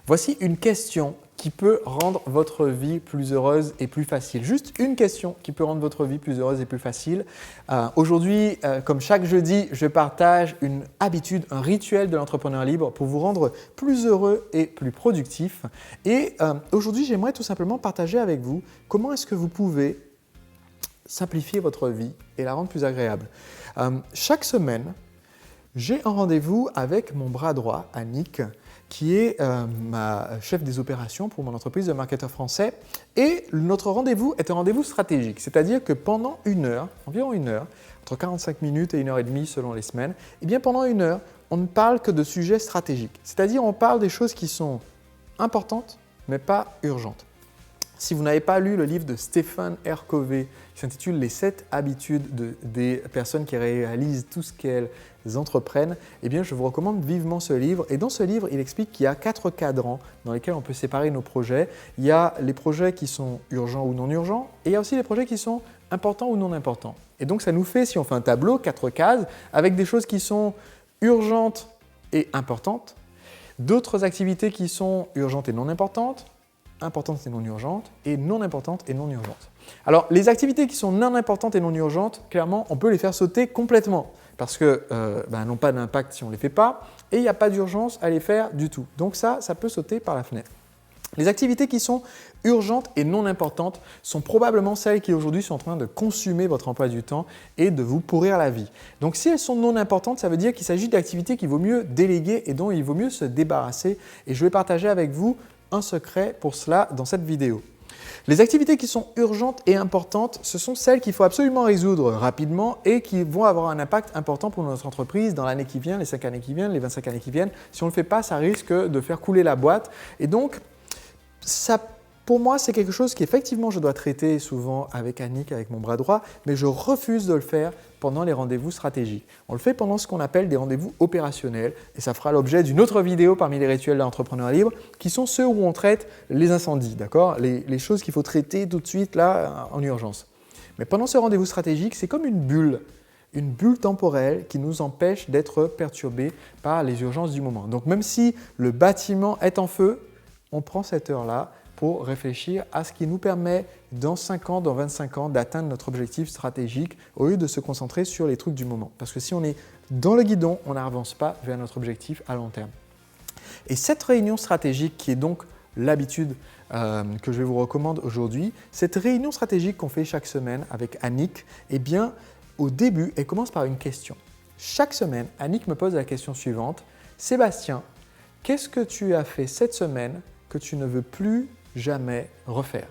Voici une question qui peut rendre votre vie plus heureuse et plus facile. Juste une question qui peut rendre votre vie plus heureuse et plus facile. Aujourd'hui, comme chaque jeudi, je partage une habitude, un rituel de l'entrepreneur libre pour vous rendre plus heureux et plus productif. Et aujourd'hui, j'aimerais tout simplement partager avec vous comment est-ce que vous pouvez simplifier votre vie et la rendre plus agréable. Chaque semaine, j'ai un rendez-vous avec mon bras droit, Annick, qui est ma chef des opérations pour mon entreprise de marketeur français. Et notre rendez-vous est un rendez-vous stratégique, c'est-à-dire que pendant environ une heure, entre 45 minutes et 1h30 selon les semaines, eh bien pendant une heure, on ne parle que de sujets stratégiques. C'est-à-dire on parle des choses qui sont importantes, mais pas urgentes. Si vous n'avez pas lu le livre de Stephen R. Covey qui s'intitule « Les 7 habitudes des personnes qui réalisent tout ce qu'elles entreprennent », eh bien, je vous recommande vivement ce livre. Et dans ce livre, il explique qu'il y a 4 cadrans dans lesquels on peut séparer nos projets. Il y a les projets qui sont urgents ou non urgents et il y a aussi les projets qui sont importants ou non importants. Et donc, ça nous fait, si on fait un tableau, 4 cases avec des choses qui sont urgentes et importantes, d'autres activités qui sont urgentes et non importantes, importantes et non urgentes, et non importantes et non urgentes. Alors, les activités qui sont non importantes et non urgentes, clairement, on peut les faire sauter complètement parce qu'elles n'ont pas d'impact si on ne les fait pas et il n'y a pas d'urgence à les faire du tout. Donc ça peut sauter par la fenêtre. Les activités qui sont urgentes et non importantes sont probablement celles qui aujourd'hui sont en train de consumer votre emploi du temps et de vous pourrir la vie. Donc si elles sont non importantes, ça veut dire qu'il s'agit d'activités qu'il vaut mieux déléguer et dont il vaut mieux se débarrasser. Et je vais partager avec vous un secret pour cela dans cette vidéo. Les activités qui sont urgentes et importantes, ce sont celles qu'il faut absolument résoudre rapidement et qui vont avoir un impact important pour notre entreprise dans l'année qui vient, les 5 années qui viennent, les 25 années qui viennent. Si on ne le fait pas, ça risque de faire couler la boîte. Et donc, ça, pour moi, c'est quelque chose qu'effectivement je dois traiter souvent avec Annick, avec mon bras droit, mais je refuse de le faire pendant les rendez-vous stratégiques. On le fait pendant ce qu'on appelle des rendez-vous opérationnels et ça fera l'objet d'une autre vidéo parmi les rituels de l'entrepreneur libre qui sont ceux où on traite les incendies, d'accord ? Les choses qu'il faut traiter tout de suite là en urgence. Mais pendant ce rendez-vous stratégique, c'est comme une bulle temporelle qui nous empêche d'être perturbés par les urgences du moment. Donc même si le bâtiment est en feu, on prend cette heure-là pour réfléchir à ce qui nous permet dans 5 ans, dans 25 ans d'atteindre notre objectif stratégique au lieu de se concentrer sur les trucs du moment. Parce que si on est dans le guidon, on n'avance pas vers notre objectif à long terme. Et cette réunion stratégique qui est donc l'habitude que je vous recommande aujourd'hui, cette réunion stratégique qu'on fait chaque semaine avec Annick, eh bien au début, elle commence par une question. Chaque semaine, Annick me pose la question suivante. Sébastien, qu'est-ce que tu as fait cette semaine que tu ne veux plus jamais refaire?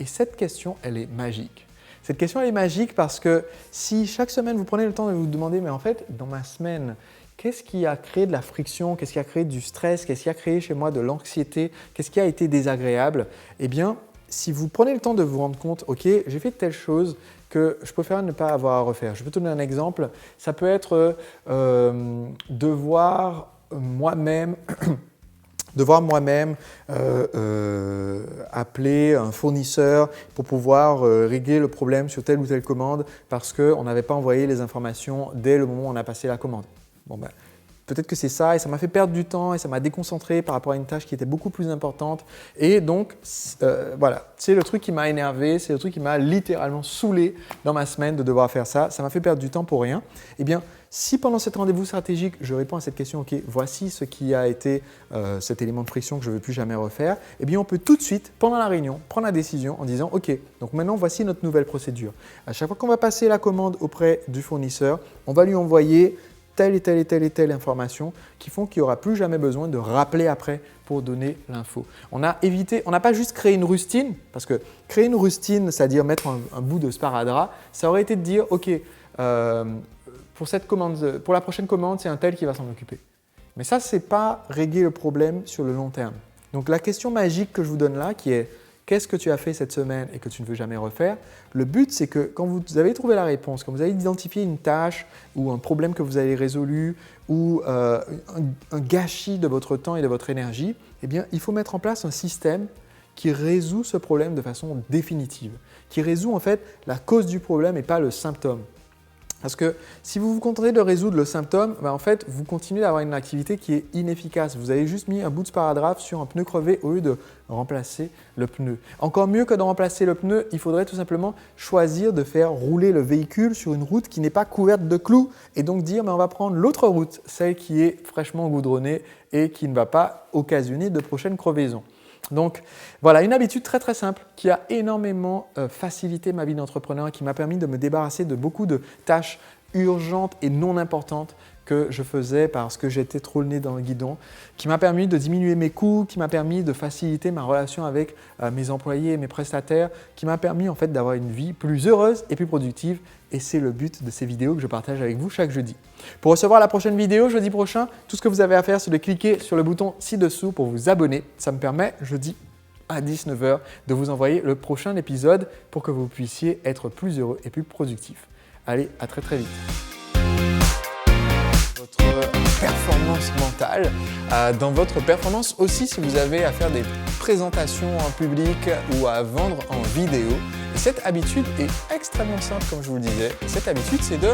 Et cette question, elle est magique. Cette question, elle est magique parce que si chaque semaine, vous prenez le temps de vous demander, mais en fait, dans ma semaine, qu'est-ce qui a créé de la friction? Qu'est-ce qui a créé du stress? Qu'est-ce qui a créé chez moi de l'anxiété? Qu'est-ce qui a été désagréable? Eh bien, si vous prenez le temps de vous rendre compte, ok, j'ai fait telle chose que je préfère ne pas avoir à refaire. Je peux te donner un exemple. Ça peut être devoir moi-même appeler un fournisseur pour pouvoir régler le problème sur telle ou telle commande parce qu'on n'avait pas envoyé les informations dès le moment où on a passé la commande. Bon, peut-être que c'est ça et ça m'a fait perdre du temps et ça m'a déconcentré par rapport à une tâche qui était beaucoup plus importante. Et donc, voilà, c'est le truc qui m'a énervé, c'est le truc qui m'a littéralement saoulé dans ma semaine de devoir faire ça. Ça m'a fait perdre du temps pour rien. Eh bien, si pendant cet rendez-vous stratégique, je réponds à cette question, ok, voici ce qui a été cet élément de friction que je ne veux plus jamais refaire, eh bien, on peut tout de suite, pendant la réunion, prendre la décision en disant, ok, donc maintenant, voici notre nouvelle procédure. À chaque fois qu'on va passer la commande auprès du fournisseur, on va lui envoyer telle et telle information qui font qu'il n'y aura plus jamais besoin de rappeler après pour donner l'info. On n'a pas juste créé une rustine, parce que créer une rustine, c'est-à-dire mettre un bout de sparadrap, ça aurait été de dire, ok, pour la prochaine commande, c'est un tel qui va s'en occuper. Mais ça, ce n'est pas régler le problème sur le long terme. Donc la question magique que je vous donne là, qui est qu'est-ce que tu as fait cette semaine et que tu ne veux jamais refaire? Le but, c'est que quand vous avez trouvé la réponse, quand vous avez identifié une tâche ou un problème que vous avez résolu ou un gâchis de votre temps et de votre énergie, eh bien, il faut mettre en place un système qui résout ce problème de façon définitive, qui résout en fait la cause du problème et pas le symptôme. Parce que si vous vous contentez de résoudre le symptôme, en fait, vous continuez d'avoir une activité qui est inefficace. Vous avez juste mis un bout de sparadrap sur un pneu crevé au lieu de remplacer le pneu. Encore mieux que de remplacer le pneu, il faudrait tout simplement choisir de faire rouler le véhicule sur une route qui n'est pas couverte de clous et donc dire on va prendre l'autre route, celle qui est fraîchement goudronnée et qui ne va pas occasionner de prochaines crevaisons. Donc voilà, une habitude très très simple qui a énormément facilité ma vie d'entrepreneur, qui m'a permis de me débarrasser de beaucoup de tâches urgentes et non importantes que je faisais parce que j'étais trop le nez dans le guidon, qui m'a permis de diminuer mes coûts, qui m'a permis de faciliter ma relation avec mes employés et mes prestataires, qui m'a permis en fait d'avoir une vie plus heureuse et plus productive. Et c'est le but de ces vidéos que je partage avec vous chaque jeudi. Pour recevoir la prochaine vidéo jeudi prochain, tout ce que vous avez à faire, c'est de cliquer sur le bouton ci-dessous pour vous abonner. Ça me permet jeudi à 19 h de vous envoyer le prochain épisode pour que vous puissiez être plus heureux et plus productif. Allez, à très très vite. Votre performance mentale, dans votre performance aussi si vous avez à faire des présentations en public ou à vendre en vidéo. Et cette habitude est extrêmement simple comme je vous le disais. Cette habitude, c'est de